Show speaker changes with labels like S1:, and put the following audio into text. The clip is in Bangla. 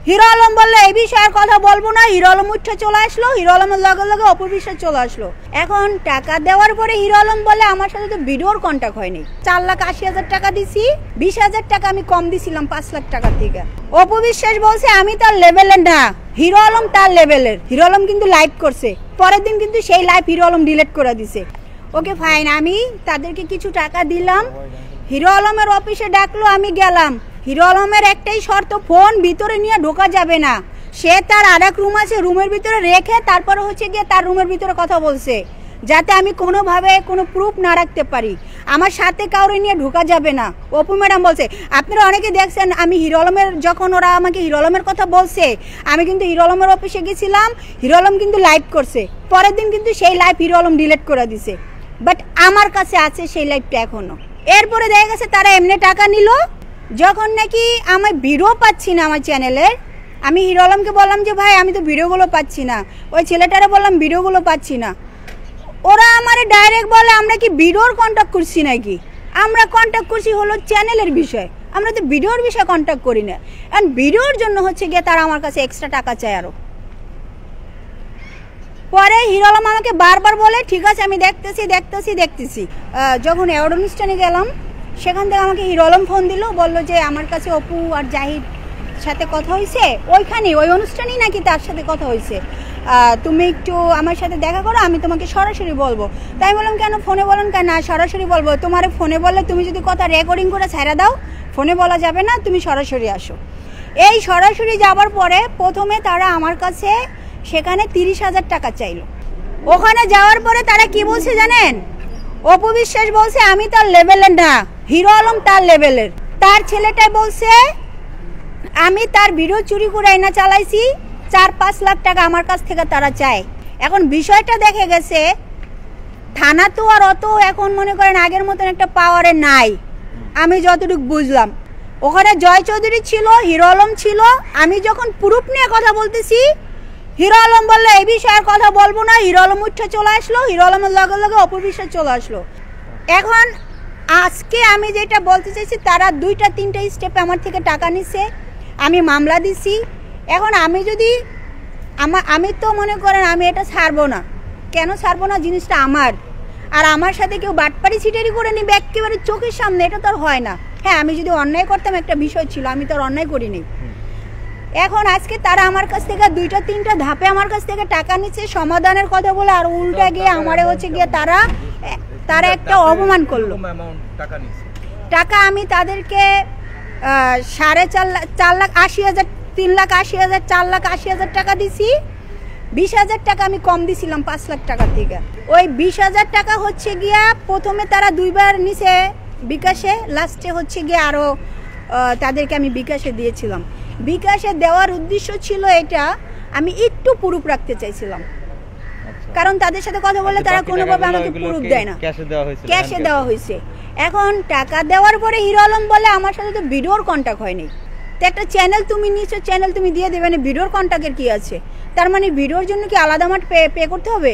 S1: হিরো আলম বললো এই বিষয়ের কথা বলবো না, হিরো আলম উঠে চলে আসলো, হিরো আলমের লগে লগে অপু বিশ্বাস চলে আসলো। এখন টাকা দেওয়ার পরে হিরো আলম বলে আমার সাথে তো ভিডিওর কন্ট্যাক্ট হয়নি। 4,80,000 টাকা দিছি, 20,000 টাকা আমি কম দিছিলাম 5 লাখ টাকা থেকে। অপু বিশ্বাস বলছে আমি তার লেভেলের না, হিরো আলম তার লেভেলের। হিরো আলম কিন্তু লাইভ করছে, পরের দিন কিন্তু সেই লাইভ হিরো আলম ডিলিট করে দিছে। ওকে ফাইন, আমি তাদেরকে কিছু টাকা দিলাম, হিরো আলমের অফিসে ডাকলো, আমি গেলাম। হিরো আলমের একটাই শর্ত, ফোন ভিতরে নিয়ে ঢোকা যাবে না। সে তার আরেক রুম আছে, রুমের ভিতরে রেখে তারপরে হচ্ছে গিয়ে তার রুমের ভিতরে কথা বলছে, যাতে আমি কোনোভাবে কোনো প্রুফ না রাখতে পারি। আমার সাথে কাউরে নিয়ে ঢোকা যাবে না। অপু ম্যাডাম বলছে, আপনারা অনেকে দেখছেন আমি হিরো আলমের, যখন ওরা আমাকে হিরো আলমের কথা বলছে, আমি কিন্তু হিরো আলমের অফিসে গেছিলাম, হিরো আলম কিন্তু লাইভ করছে, পরের দিন কিন্তু সেই লাইভ হিরো আলম ডিলিট করে দিছে। বাট আমার কাছে আছে সেই লাইভটা এখনো। এরপরে দেখা গেছে তারা এমনি টাকা নিল, যখন নাকি আমি ভিডিও পাচ্ছি না আমার চ্যানেলের। আমি হিরো আলমকে বললাম যে ভাই আমি তো ভিডিওগুলো পাচ্ছি না, ওই ছেলেটারে বললাম ভিডিওগুলো পাচ্ছি না। ওরা আমার ডাইরেক্ট বলে আমরা কি ভিডিওর কন্ট্যাক্ট করছি নাকি? আমরা কন্ট্যাক্ট করছি হলো চ্যানেলের বিষয়, আমরা তো ভিডিওর বিষয়ে কন্ট্যাক্ট করি না। কারণ ভিডিওর জন্য হচ্ছে গিয়ে তারা আমার কাছে এক্সট্রা টাকা চায় আরো। পরে হিরো আলম আমাকে বারবার বলে ঠিক আছে আমি দেখতেছি। যখন অ্যাওয়ার্ড অনুষ্ঠানে গেলাম, সেখান থেকে আমাকে হিরো আলম ফোন দিল, বললো যে আমার কাছে অপু আর জাহিদ সাথে কথা হয়েছে, ওইখানেই ওই অনুষ্ঠানেই নাকি তার সাথে কথা হয়েছে, তুমি একটু আমার সাথে দেখা করো, আমি তোমাকে সরাসরি বলবো। তাই বললাম কেন ফোনে বলেন কেন? না সরাসরি বলবো। তোমার ফোনে বললে তুমি যদি কথা রেকর্ডিং করে ছেড়ে দাও, ফোনে বলা যাবে না, তুমি সরাসরি আসো। এই সরাসরি যাবার পরে প্রথমে তারা আমার কাছে সেখানে 30,000 টাকা চাইলো। ওখানে যাওয়ার পরে তারা কি বলছে জানেন? অপু বিশ্বাস বলছে আমি তার লেভেলের না, হিরো আলম তার লেভেলের। তার ছেলেটাই বলছে আমি তার ভিডিও চুরি করে এনে চালাইছি, 4-5 লাখ টাকা আমার কাছ থেকে তারা চায়। এখন বিষয়টা দেখে গেছে থানা তো আর অত এখন মনে করেন আগের মতন একটা পাওয়ারে নাই। আমি যতটুকু বুঝলাম ওখানে জয় চৌধুরী ছিল, হিরো আলম ছিল। আমি যখন প্রুফ নিয়ে কথা বলতেছি, হিরো আলম বললো এই বিষয়ের কথা বলবো না, হিরো আলম উঠে চলে আসলো, হিরো আলমের লগে লগে অপু বিশ্বাস চলে আসলো। এখন আজকে আমি যেটা বলতে চাইছি, তারা 2-3টা স্টেপে আমার থেকে টাকা নিছে, আমি মামলা দিছি। এখন আমি যদি আমি তো মনে করেন আমি এটা ছাড়বো না। কেন ছাড়বো না? জিনিসটা আমার, আর আমার সাথে কেউ বাটপারি ছিটারি করে নিবে একেবারে চোখের সামনে, এটা তো আর হয় না। হ্যাঁ আমি যদি অন্যায় করতাম একটা বিষয় ছিল, আমি তো আর অন্যায় করিনি। এখন আজকে তারা আমার কাছ থেকে 2-3টা ধাপে আমার কাছ থেকে টাকা নিচ্ছে সমাধানের কথা বলে, আর উল্টা গিয়ে আমারে হচ্ছে গিয়ে তারা একটা অপমান করলো। টাকা আমি তাদেরকে 4,80,000, 3,80,000, 4,80,000 টাকা দিছি। 20,000 টাকা আমি কম দিছিলাম 5 লাখ টাকা থেকে। ওই 20,000 টাকা হচ্ছে গিয়া প্রথমে তারা 2বার নিছে বিকাশে, লাস্টে হচ্ছে গিয়ে আরো তাদেরকে আমি বিকাশে দিয়েছিলাম। বিকাশে দেওয়ার উদ্দেশ্য ছিল এটা, আমি একটু প্রুফ রাখতে চাইছিলাম, কারণ তাদের সাথে কথা বললে তারা কোনোভাবে আমাকে প্রুফ দেয় না। ক্যাশে দেওয়া হয়েছে। এখন টাকা দেওয়ার পরে হিরো আলম বলে আমার সাথে তো ভিডিওর কন্ট্যাক্ট হয়নি। তো একটা চ্যানেল তুমি নিচ্ছ, চ্যানেল তুমি দিয়ে দেবে না, ভিডিওর কন্ট্যাক্টের কি আছে? তার মানে ভিডিওর জন্য কি আলাদা আমার পে করতে হবে?